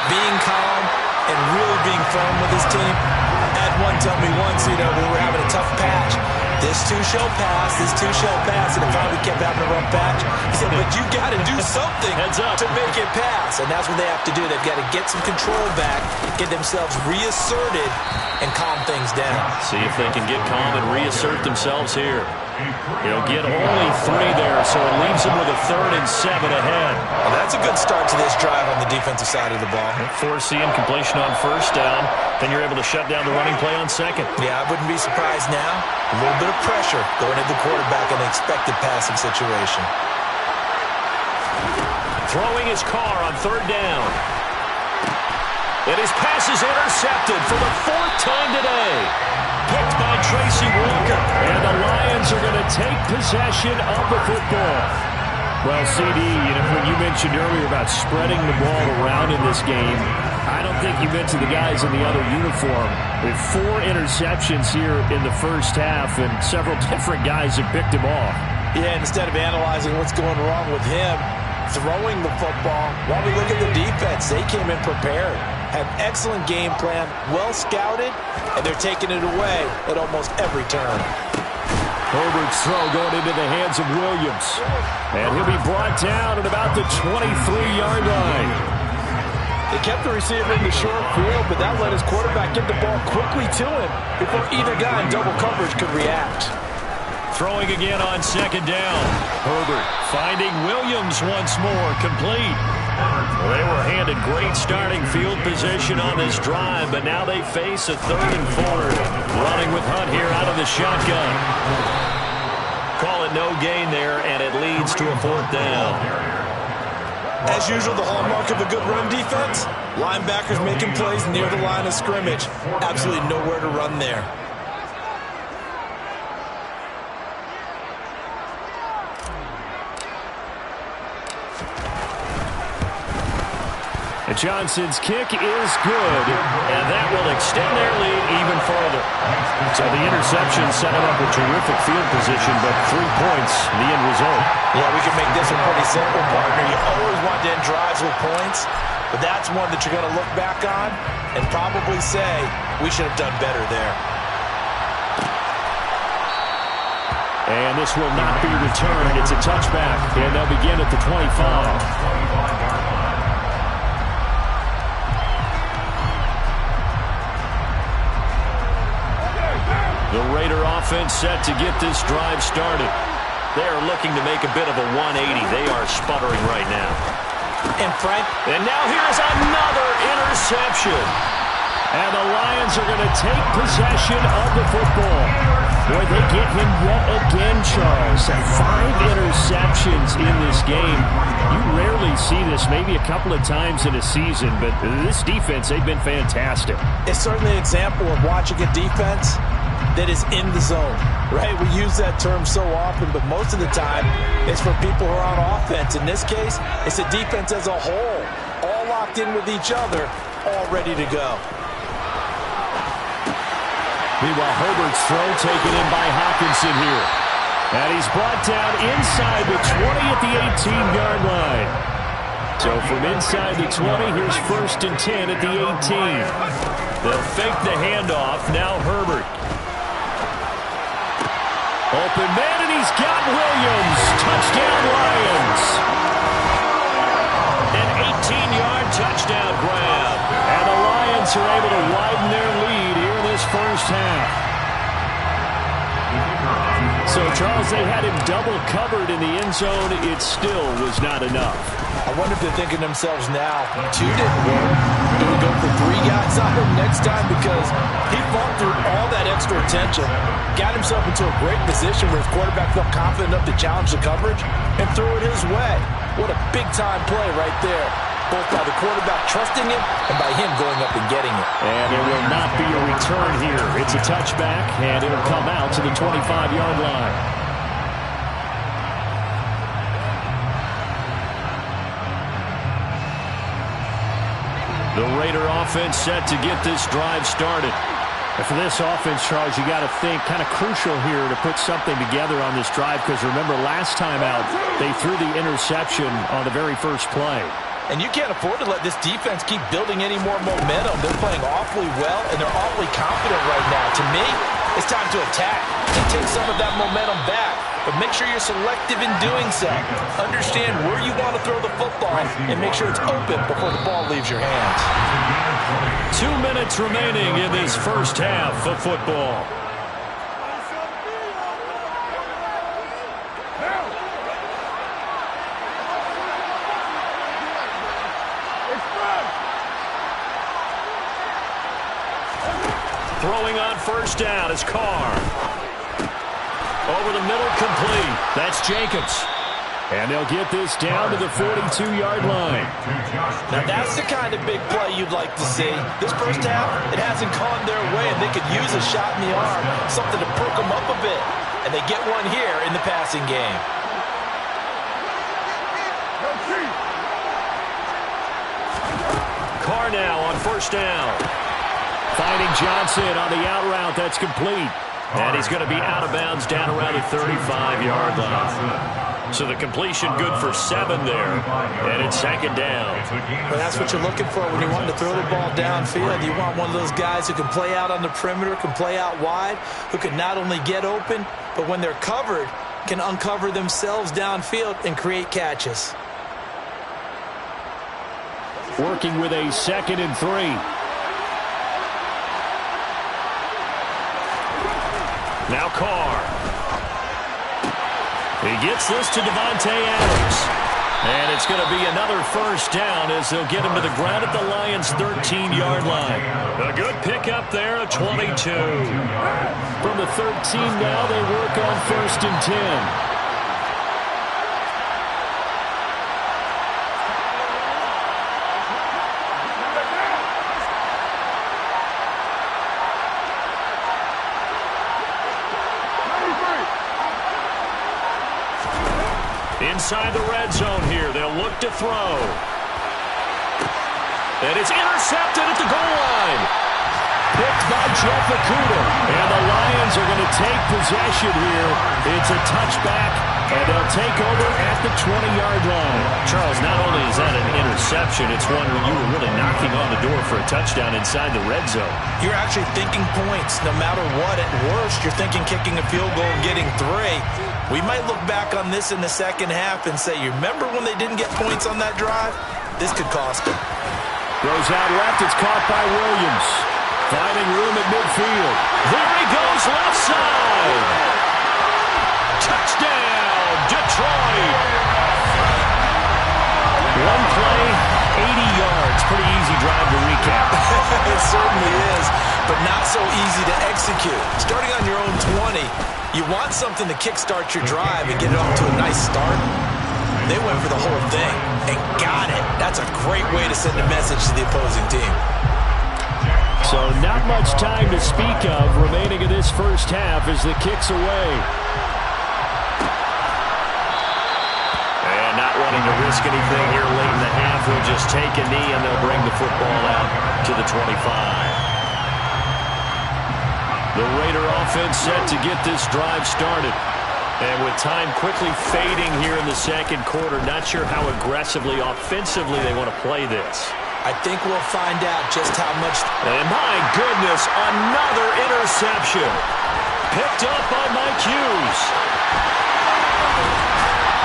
being calm and really being firm with his team. Ed one told me once, we were having a tough patch. This too shall pass, this too shall pass, and it finally kept having a rough patch. He said, but you got to do something to make it pass, and that's what they have to do. They've got to get some control back, get themselves reasserted, and calm things down. See if they can get calm and reassert themselves here. He'll get only 3 there, so it leaves him with a 3rd and 7 ahead. Well, that's a good start to this drive on the defensive side of the ball. Force the incompletion on 1st down, then you're able to shut down the running play on 2nd. Yeah, I wouldn't be surprised now. A little bit of pressure going at the quarterback in an expected passing situation. Throwing his car on 3rd down. And his pass is intercepted for the 4th time today. Picked by Tracy Walker. And the Lions are going to take possession of the football. Well, CD, when you mentioned earlier about spreading the ball around in this game, I don't think you meant to the guys in the other uniform. With 4 interceptions here in the first half, and several different guys have picked him off. Yeah, instead of analyzing what's going wrong with him, throwing the football, while we look at the defense, they came in prepared. Had excellent game plan, well scouted, and they're taking it away at almost every turn. Herbert's throw going into the hands of Williams. And he'll be brought down at about the 23-yard line. They kept the receiver in the short field, but that let his quarterback get the ball quickly to him before either guy in double coverage could react. Throwing again on 2nd down. Herbert finding Williams once more, complete. Well, they were handed great starting field position on this drive, but now they face a 3rd and 4. Running with Hunt here out of the shotgun. Call it no gain there, and it leads to a 4th down. As usual, the hallmark of a good run defense, linebackers making plays near the line of scrimmage. Absolutely nowhere to run there. Johnson's kick is good, and that will extend their lead even further. So the interception set him up with terrific field position, but 3 points, the end result. Yeah, we can make this one pretty simple, partner. You always want to end drives with points, but that's one that you're going to look back on and probably say, we should have done better there. And this will not be returned. It's a touchback, and they'll begin at the 25. The Raider offense set to get this drive started. They are looking to make a bit of a 180. They are sputtering right now. And now here's another interception. And the Lions are going to take possession of the football. Boy, they get him yet again, Charles. 5 interceptions in this game. You rarely see this, maybe a couple of times in a season, but this defense, they've been fantastic. It's certainly an example of watching a defense that is in the zone, right? We use that term so often, but most of the time it's for people who are on offense. In this case, it's a defense as a whole, all locked in with each other, all ready to go. Meanwhile, Herbert's throw taken in by Hockenson here. And he's brought down inside the 20 at the 18-yard line. So from inside the 20, here's 1st and 10 at the 18. They'll fake the handoff. Now Herbert. Open man, and he's got Williams. Touchdown, Lions. An 18-yard touchdown grab. And the Lions are able to widen their lead here in this first half. So, Charles, they had him double covered in the end zone. It still was not enough. I wonder if they're thinking to themselves now, 2 didn't work. Do we go for 3 guys on him next time? Because he fought through all that extra attention, got himself into a great position where his quarterback felt confident enough to challenge the coverage and threw it his way. What a big-time play right there, both by the quarterback trusting him and by him going up and getting it. And there will not be a return here. It's a touchback, and it'll come out to the 25-yard line. The Raider offense set to get this drive started. And for this offense, Charles, you got to think kind of crucial here to put something together on this drive, because remember last time out, they threw the interception on the very first play. And you can't afford to let this defense keep building any more momentum. They're playing awfully well, and they're awfully confident right now. To me, it's time to attack and take some of that momentum back. But make sure you're selective in doing so. Understand where you want to throw the football and make sure it's open before the ball leaves your hands. 2 minutes remaining in this first half of football. Throwing on first down is Carr. Over the middle, complete. That's Jacobs. And they'll get this down to the 42-yard line. Now that's the kind of big play you'd like to see. This first half, it hasn't gone their way, and they could use a shot in the arm, something to perk them up a bit. And they get one here in the passing game. Carr now on first down. Finding Johnson on the out route. That's complete. And he's going to be out of bounds down around the 35-yard line. So the completion good for 7 there. And it's second down. Well, that's what you're looking for when you want to throw the ball downfield. You want one of those guys who can play out on the perimeter, can play out wide, who can not only get open, but when they're covered, can uncover themselves downfield and create catches. Working with a 2nd and 3. Now Carr. He gets this to Devontae Adams. And it's going to be another first down as they'll get him to the ground at the Lions' 13-yard line. A good pickup there, a 22. From the 13 now, they work on first and 10. Inside the red zone here, they'll look to throw. And it's intercepted at the goal line. Picked by Jeff Okudah. And the Lions are going to take possession here. It's a touchback, and they'll take over at the 20-yard line. Charles, not only is that an interception, it's one where you were really knocking on the door for a touchdown inside the red zone. You're actually thinking points no matter what. At worst, you're thinking kicking a field goal and getting 3. We might look back on this in the second half and say, you remember when they didn't get points on that drive? This could cost them. Goes out left. It's caught by Williams. Finding room at midfield. There he goes, left side. Touchdown, Detroit. One play, 80 yards. Pretty easy drive to recap. It certainly is, but not so easy to execute. Starting on your own 20, you want something to kickstart your drive and get it off to a nice start. They went for the whole thing and got it. That's a great way to send a message to the opposing team. So not much time to speak of remaining in this first half as the kick's away. And not wanting to risk anything here late in the half, we'll just take a knee and they'll bring the football out to the 25. The Raider offense set to get this drive started. And with time quickly fading here in the second quarter, not sure how aggressively, offensively they want to play this. I think we'll find out just how much. And my goodness, another interception. Picked up by Mike Hughes.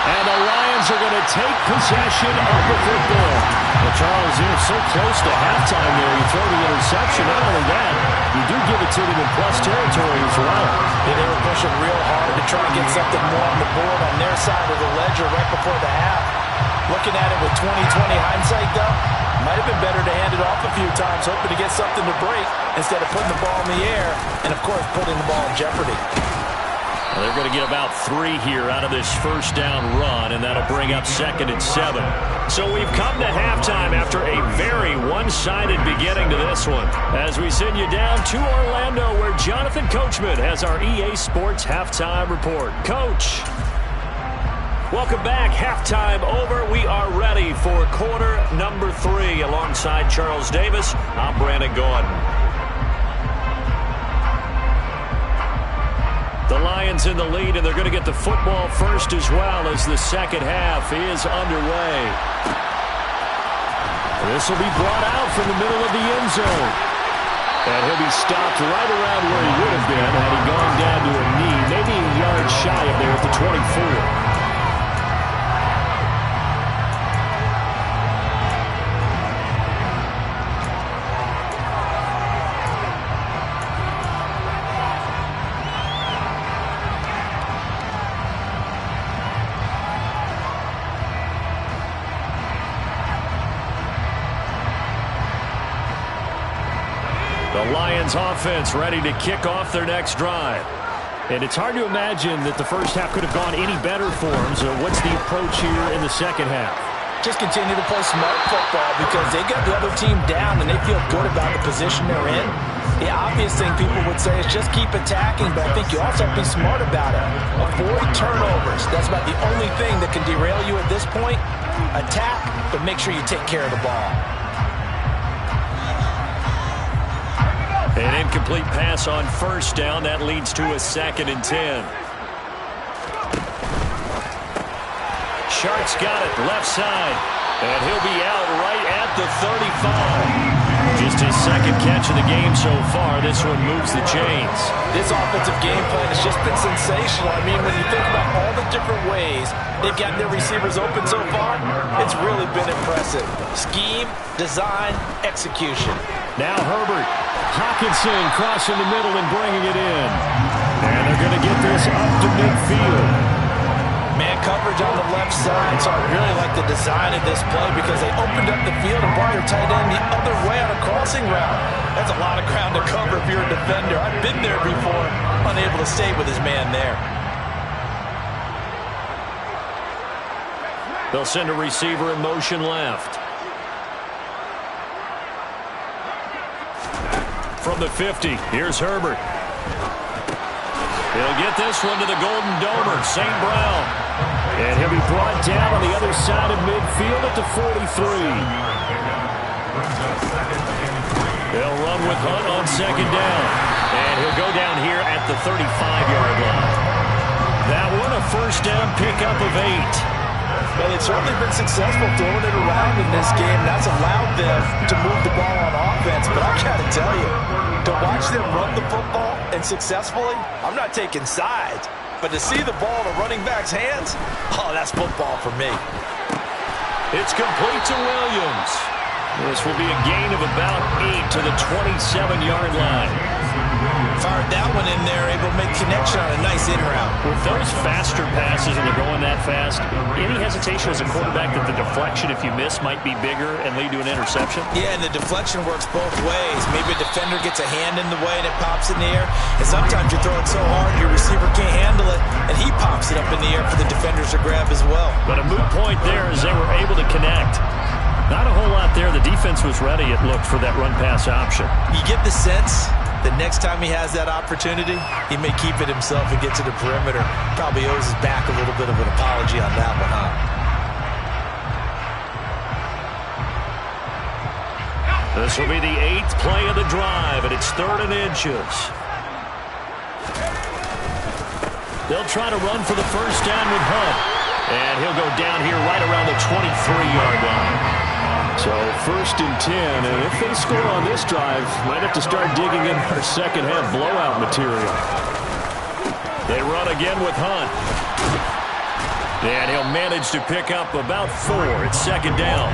And the Lions are going to take possession of the football. Well, Charles, you're so close to halftime there. You throw the interception. Not only that, you do give it to them in plus territory as well. Yeah, they were pushing real hard to try and get something more on the board on their side of the ledger right before the half. Looking at it with 20/20 hindsight, though, might have been better to hand it off a few times, hoping to get something to break instead of putting the ball in the air and, of course, putting the ball in jeopardy. Well, they're going to get about 3 here out of this first down run, and that'll bring up 2nd and 7. So we've come to halftime after a very one-sided beginning to this one. As we send you down to Orlando, where Jonathan Coachman has our EA Sports Halftime Report. Coach. Welcome back. Halftime over. We are ready for quarter number 3. Alongside Charles Davis, I'm Brandon Gordon. The Lions in the lead, and they're going to get the football first as well as the second half is underway. This will be brought out from the middle of the end zone. And he'll be stopped right around where he would have been had he gone down to a knee, maybe a yard shy of there at the 24. The Lions offense ready to kick off their next drive. And it's hard to imagine that the first half could have gone any better for them. So what's the approach here in the second half? Just continue to play smart football because they got the other team down and they feel good about the position they're in. The obvious thing people would say is just keep attacking, but I think you also have to be smart about it. Avoid turnovers. That's about the only thing that can derail you at this point. Attack, but make sure you take care of the ball. An incomplete pass on first down. That leads to a 2nd and 10. Sharks got it left side. And he'll be out right at the 35. Just his second catch of the game so far. This one moves the chains. This offensive game plan has just been sensational. I mean, when you think about all the different ways they've gotten their receivers open so far, it's really been impressive. Scheme, design, execution. Now Herbert. Hockenson crossing the middle and bringing it in. And they're going to get this up to midfield. Man coverage on the left side, so I really like the design of this play because they opened up the field and brought their tight end the other way on a crossing route. That's a lot of ground to cover if you're a defender. I've been there before, unable to stay with his man there. They'll send a receiver in motion left. From the 50, here's Herbert. He'll get this one to the Golden Domer, St. Brown. And he'll be brought down on the other side of midfield at the 43. They'll run with Hunt on 2nd down. And he'll go down here at the 35-yard line. That one a first down pickup of 8. Well, they've certainly been successful throwing it around in this game. That's allowed them to move the ball on offense. But I got to tell you, to watch them run the football and successfully, I'm not taking sides. But to see the ball in a running back's hands, oh, that's football for me. It's complete to Williams. This will be a gain of about 8 to the 27-yard line. Fired that one in there, able to make connection on a nice in route. With those faster passes and they're going that fast, any hesitation as a quarterback that the deflection, if you miss, might be bigger and lead to an interception? Yeah, and the deflection works both ways. Maybe a defender gets a hand in the way and it pops in the air. And sometimes you throw it so hard your receiver can't handle it, and he pops it up in the air for the defenders to grab as well. But a moot point there as they were able to connect. Not a whole lot there. The defense was ready, it looked, for that run-pass option. You get the sense that next time he has that opportunity, he may keep it himself and get to the perimeter. Probably owes his back a little bit of an apology on that one, huh? This will be the 8th play of the drive, and it's 3rd and inches. They'll try to run for the first down with Hunt. And he'll go down here right around the 23-yard line. So 1st and 10, and if they score on this drive, might have to start digging in our second half blowout material. They run again with Hunt. And he'll manage to pick up about 4 at 2nd down.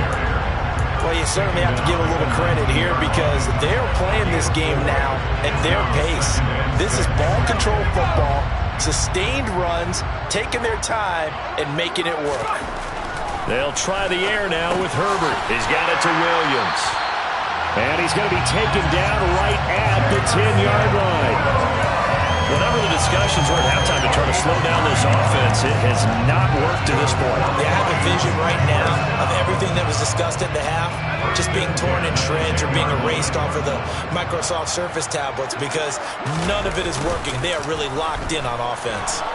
Well, you certainly have to give a little credit here because they're playing this game now at their pace. This is ball control football, sustained runs, taking their time, and making it work. They'll try the air now with Herbert. He's got it to Williams. And he's going to be taken down right at the 10-yard line. Whatever the discussions were at halftime to try to slow down this offense, it has not worked to this point. Yeah, I have a vision right now of everything that was discussed at the half just being torn in shreds or being erased off of the Microsoft Surface tablets because none of it is working. They are really locked in on offense.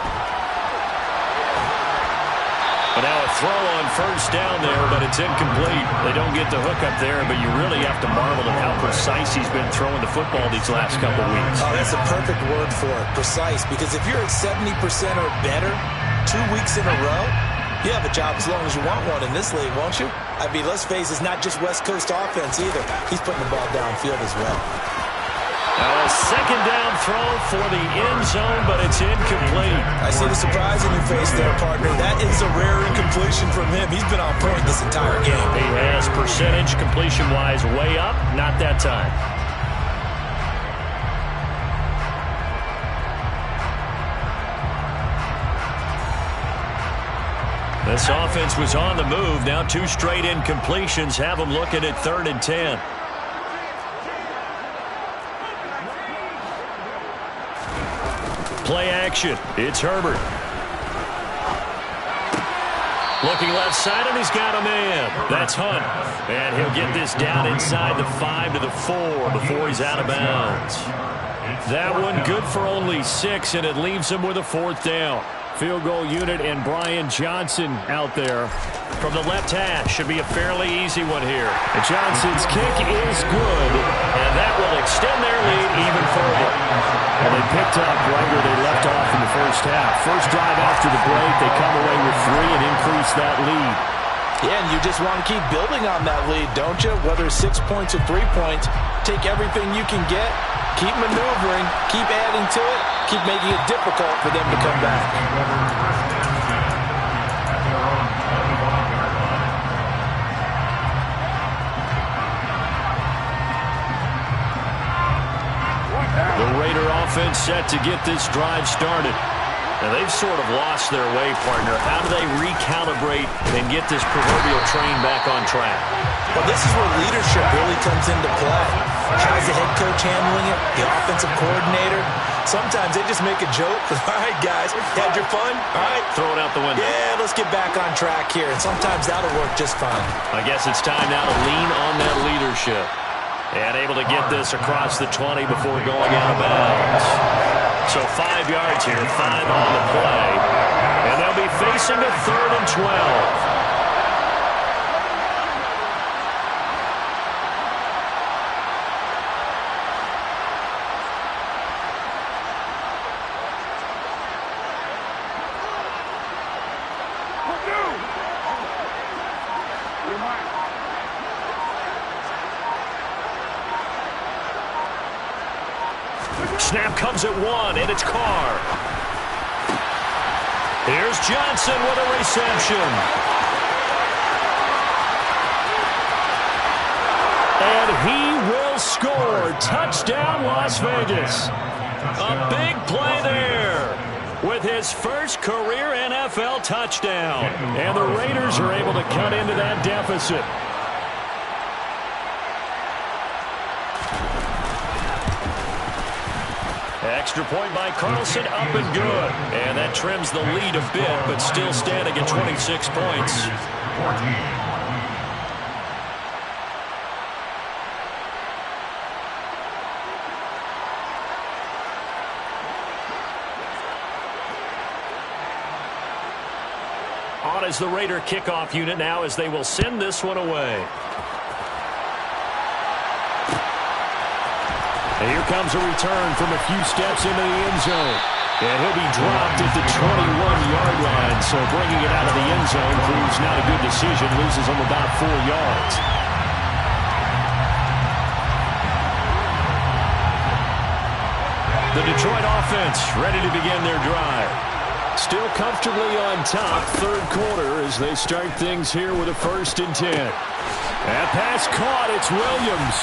But now a throw on first down there, but it's incomplete. They don't get the hook up there, but you really have to marvel at how precise he's been throwing the football these last couple of weeks. Oh, that's a perfect word for it, precise, because if you're at 70% or better 2 weeks in a row, You have a job as long as you want one in this league, won't you? I mean, let's face it, it's not just West Coast offense either. He's putting the ball downfield as well. A second down throw for the end zone, but it's incomplete. I see the surprise in your face there, partner. That is a rare incompletion from him. He's been on point this entire game. He has percentage completion-wise way up, not that time. This offense was on the move. Now 2 straight incompletions have them looking at 3rd and 10. Play action. It's Herbert. Looking left side, and he's got a man. That's Hunt. And he'll get this down inside the 5 to the 4 before he's out of bounds. That one good for only 6, and it leaves him with a 4th down. Field goal unit and Brian Johnson out there from the left hash. Should be a fairly easy one here. And Johnson's kick is good, and that will extend their lead even further. And they picked up right where they left off in the first half. First drive after the break, they come away with 3 and increase that lead. Yeah, and you just want to keep building on that lead, don't you? Whether it's 6 points or 3 points, take everything you can get, keep maneuvering, keep adding to it, keep making it difficult for them to come back. The Raider offense set to get this drive started. Now, they've sort of lost their way, partner. How do they recalibrate and get this proverbial train back on track? Well, this is where leadership really comes into play. How's the head coach handling it? The offensive coordinator? Sometimes they just make a joke. All right, guys, had your fun? All right. Throw it out the window. Yeah, let's get back on track here. And sometimes that'll work just fine. I guess it's time now to lean on that leadership. And able to get this across the 20 before going out of bounds. So 5 yards here, 5 on the play. And they'll be facing a 3rd and 12. Snap comes at 1, and it's Carr. Here's Johnson with a reception. And he will score. Touchdown, Las Vegas. A big play there with his first career NFL touchdown. And the Raiders are able to cut into that deficit. Extra point by Carlson, up and good. And that trims the lead a bit, but still standing at 26 points. On is the Raider kickoff unit now as they will send this one away. And here comes a return from a few steps into the end zone. And he'll be dropped at the 21-yard line. So bringing it out of the end zone proves not a good decision. Loses him about 4 yards. The Detroit offense ready to begin their drive. Still comfortably on top, 3rd quarter as they start things here with a 1st and 10. That pass caught. It's Williams.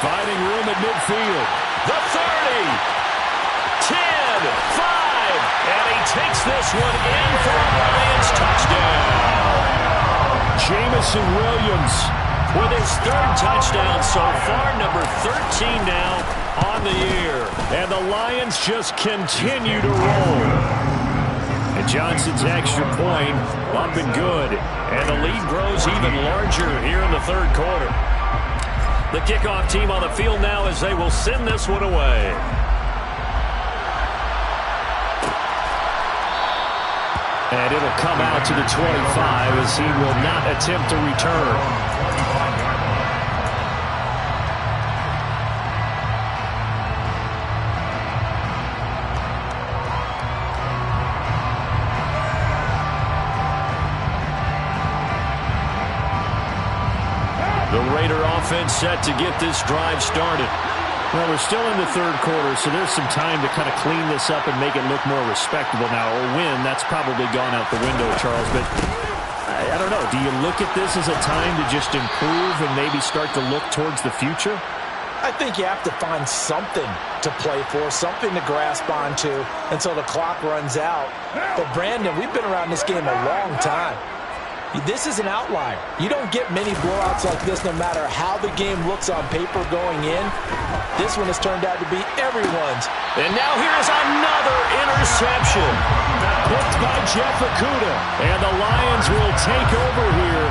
Finding room at midfield. The 30. 10. 5. And he takes this one in for a Lions touchdown. Jameson Williams with his 3rd touchdown so far. Number 13 now on the year. And the Lions just continue to roll. And Johnson's extra point up and good. And the lead grows even larger here in the 3rd quarter. The kickoff team on the field now as they will send this one away. And it'll come out to the 25 as he will not attempt to return. offense set to get this drive started. Well, we're still in the third quarter, so there's some time to kind of clean this up and make it look more respectable now. Or win, that's probably gone out the window, Charles. But I don't know. Do you look at this as a time to just improve and maybe start to look towards the future? I think you have to find something to play for, something to grasp onto until the clock runs out. But, Brandon, we've been around this game a long time. This is an outlier. You don't get many blowouts like this no matter how the game looks on paper going in. This one has turned out to be everyone's. And now here's another interception. Picked by Jeff Okudah. And the Lions will take over here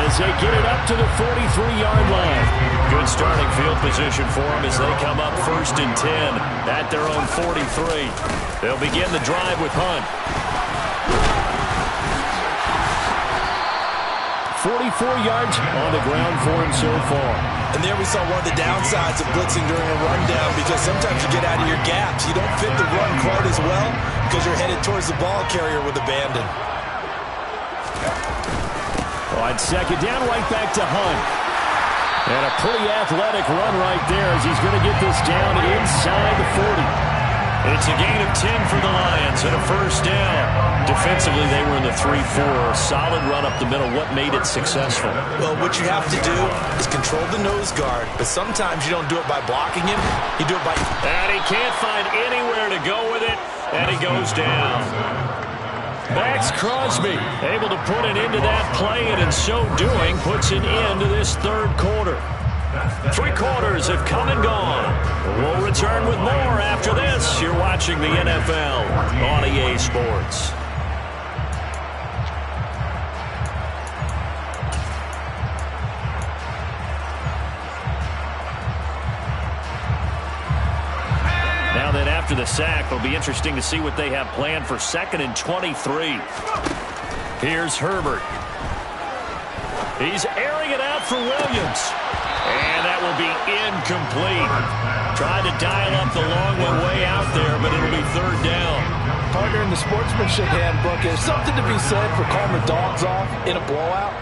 as they get it up to the 43-yard line. Good starting field position for them as they come up 1st and 10 at their own 43. They'll begin the drive with Hunt. 44 yards on the ground for him so far. And there we saw one of the downsides of blitzing during a rundown, because sometimes you get out of your gaps. You don't fit the run quite as well because you're headed towards the ball carrier with abandon. On 2nd down, right back to Hunt. And a pretty athletic run right there as he's going to get this down inside the 40. It's a gain of 10 for the Lions and a 1st down. Defensively, they were in the 3-4. Solid run up the middle. What made it successful? Well, what you have to do is control the nose guard. But sometimes you don't do it by blocking him. You do it by... And he can't find anywhere to go with it. And he goes down. Max Crosby able to put an end to that play, and in so doing puts an end to this third quarter. 3 quarters have come and gone. We'll return with more after this. You're watching the NFL on EA Sports. Now then, after the sack, it'll be interesting to see what they have planned for 2nd and 23. Here's Herbert. He's airing it out for Williams. And that will be incomplete. Tried to dial up the long one way out there, but it'll be 3rd down. Partner, in the sportsmanship handbook, there's something to be said for calling the dogs off in a blowout.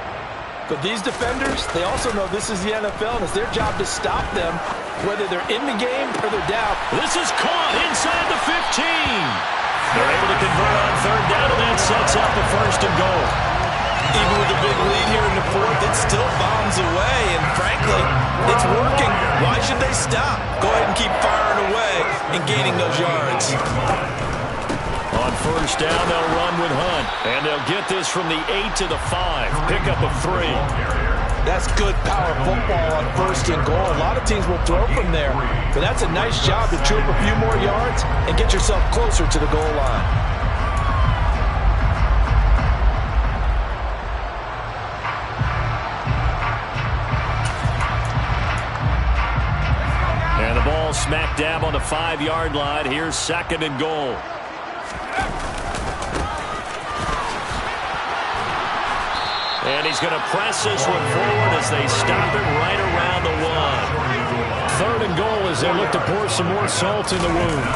But these defenders, they also know this is the NFL, and it's their job to stop them, whether they're in the game or they're down. This is caught inside the 15. They're able to convert on 3rd down, and that sets up the 1st and goal. Even with a big lead here in the 4th, it still bombs away, and frankly, it's working. Why should they stop? Go ahead and keep firing away and gaining those yards. On 1st down, they'll run with Hunt, and they'll get this from the 8 to the 5. Pickup of 3. That's good power football on 1st and goal. A lot of teams will throw from there, but that's a nice job to chew up a few more yards and get yourself closer to the goal line. Smack dab on the 5-yard line. Here's 2nd and goal. And he's going to press this one forward as they stop it right around the 1. 3rd and goal as they look to pour some more salt in the wound.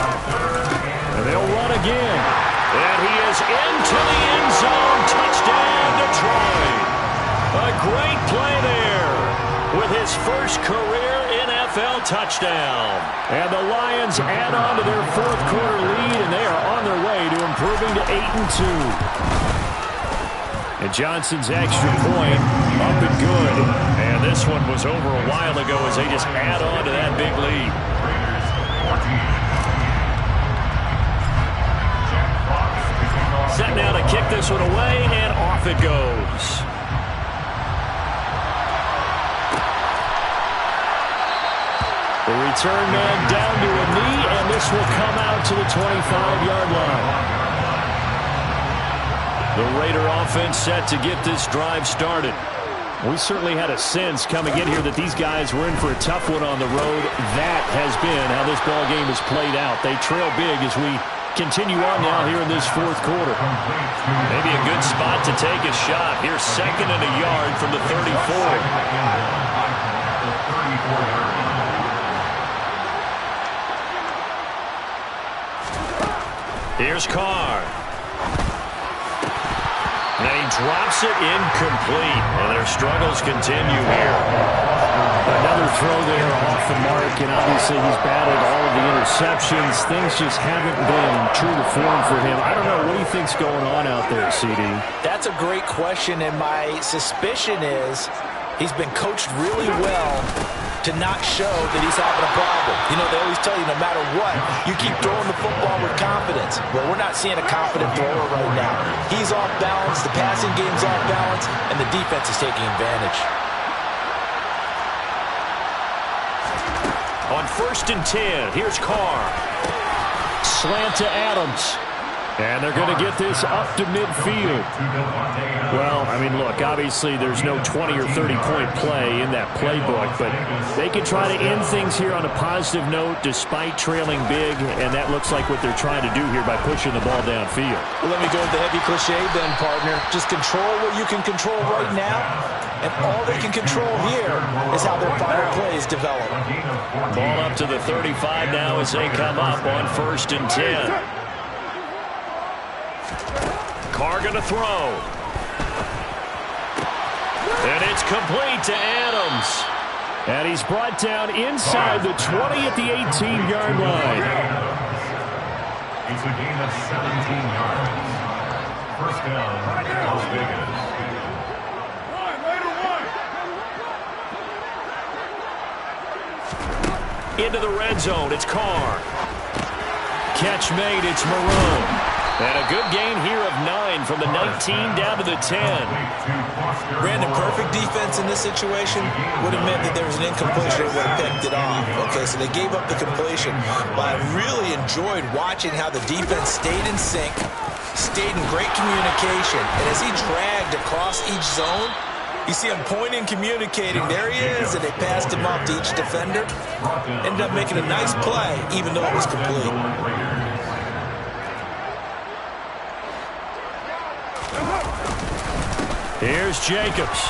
And they'll run again. And he is into the end zone. Touchdown, Detroit. A great play there with his first career NFL touchdown. And the Lions add on to their 4th quarter lead, and they are on their way to improving to 8-2. And Johnson's extra point up and good. And this one was over a while ago as they just add on to that big lead. Set now to kick this one away, and off it goes. The return man down to a knee, and this will come out to the 25-yard line. The Raider offense set to get this drive started. We certainly had a sense coming in here that these guys were in for a tough one on the road. That has been how this ball game has played out. They trail big as we continue on now here in this 4th quarter. Maybe a good spot to take a shot. Here's 2nd and a yard from the 34. Here's Carr. And he drops it incomplete, and their struggles continue here. Another throw there off the mark, and obviously he's battled all of the interceptions. Things just haven't been true to form for him. I don't know. What do you think's going on out there, CD? That's a great question, and my suspicion is he's been coached really well to not show that he's having a problem. You know, they always tell you no matter what, you keep throwing the football with confidence. Well, we're not seeing a confident thrower right now. He's off balance, the passing game's off balance, and the defense is taking advantage. On 1st and 10, here's Carr. Slant to Adams. And they're going to get this up to midfield. Well, I mean, look, obviously there's no 20 or 30-point play in that playbook, but they can try to end things here on a positive note despite trailing big, and that looks like what they're trying to do here by pushing the ball downfield. Well, let me go with the heavy cliche then, partner. Just control what you can control right now, and all they can control here is how their final plays develop. Ball up to the 35 now as they come up on 1st and 10. Carr going to throw. And it's complete to Adams. And he's brought down inside the 20 at the 18-yard line. It's a gain of 17 yards. First down, Las Vegas. Into the red zone, it's Carr. Catch made, it's Marone. And a good gain here of 9 from the 19 down to the 10. Brandon, perfect defense in this situation would have meant that there was an incompletion and would have picked it off. Okay, so they gave up the completion. But I really enjoyed watching how the defense stayed in sync, stayed in great communication. And as he dragged across each zone, you see him pointing, communicating. There he is, and they passed him off to each defender. Ended up making a nice play, even though it was complete. Here's Jacobs.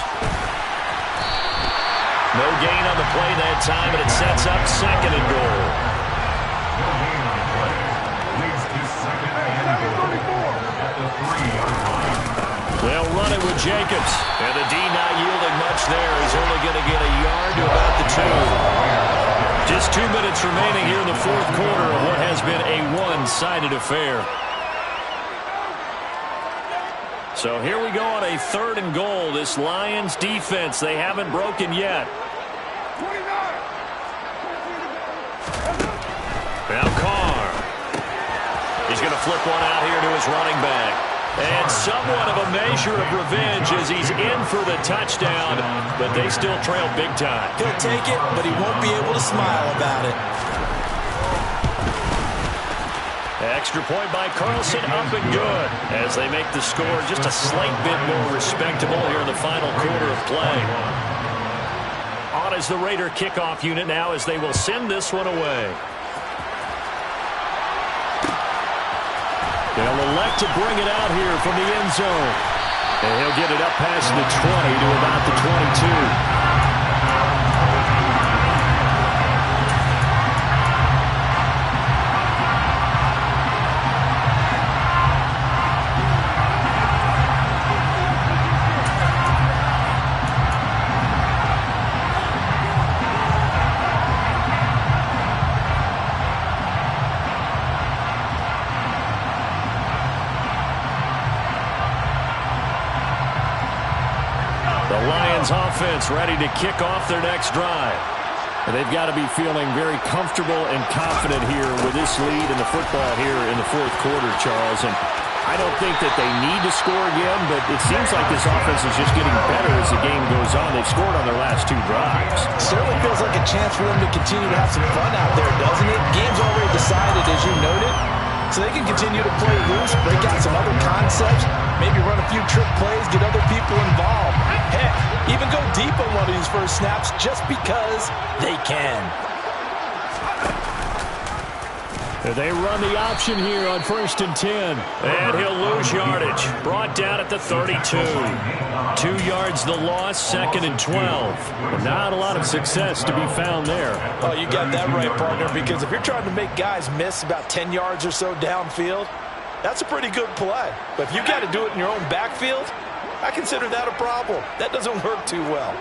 No gain on the play that time, and it sets up 2nd and goal. They'll run it with Jacobs. And the D not yielding much there. He's only going to get a yard to about the 2. Just 2 minutes remaining here in the 4th quarter of what has been a one-sided affair. So here we go on a 3rd and goal. This Lions defense, they haven't broken yet. Now Carr. He's going to flip one out here to his running back. And somewhat of a measure of revenge as he's in for the touchdown, but they still trail big time. He'll take it, but he won't be able to smile about it. Extra point by Carlson, up and good, as they make the score just a slight bit more respectable here in the final quarter of play. On is the Raider kickoff unit now as they will send this one away. They'll elect to bring it out here from the end zone. And he'll get it up past the 20 to about the 22. Offense ready to kick off their next drive. They've got to be feeling very comfortable and confident here with this lead in the football here in the 4th quarter, Charles. And I don't think that they need to score again, but it seems like this offense is just getting better as the game goes on. They've scored on their last 2 drives. Certainly feels like a chance for them to continue to have some fun out there, doesn't it? Game's already decided, as you noted. So they can continue to play loose, break out some other concepts, maybe run a few trick plays, get other people involved. Heck, even go deep on one of these first snaps just because they can. They run the option here on 1st and 10. And he'll lose yardage. Brought down at the 32. 2 yards the loss, 2nd and 12. Not a lot of success to be found there. Oh, you got that right, partner, because if you're trying to make guys miss about 10 yards or so downfield, that's a pretty good play. But if you got to do it in your own backfield, I consider that a problem. That doesn't work too well.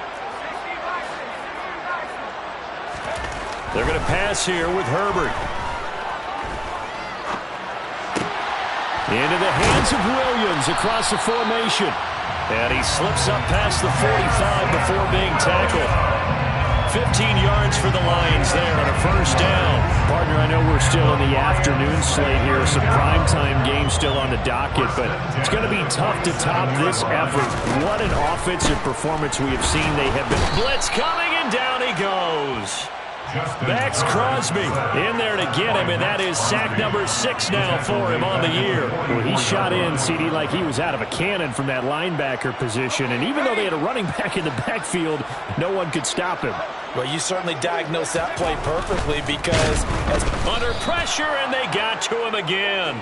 They're going to pass here with Herbert. Into the hands of Williams across the formation. And he slips up past the 45 before being tackled. 15 yards for the Lions there on a first down. Partner, I know we're still in the afternoon slate here. Some primetime games still on the docket, but it's going to be tough to top this effort. What an offensive performance we have seen. They have been... Blitz coming, and down he goes. Max Crosby in there to get him, and that is sack number 6 now for him on the year. Well, he shot in, CD, like he was out of a cannon from that linebacker position, and even though they had a running back in the backfield, no one could stop him. Well, you certainly diagnosed that play perfectly because... Under pressure, and they got to him again.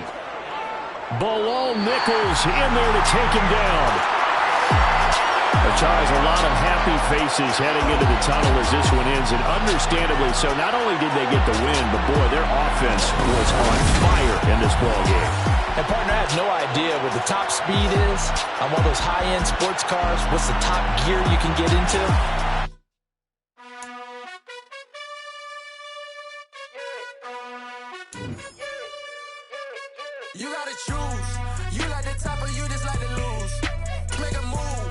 Bilal Nichols in there to take him down. Charles, a lot of happy faces heading into the tunnel as this one ends, and understandably so. Not only did they get the win, but boy, their offense was on fire in this ball game. And partner, I have no idea what the top speed is on one of those high-end sports cars. What's the top gear you can get into? You gotta choose. You like the top or you just like to lose. Make a move.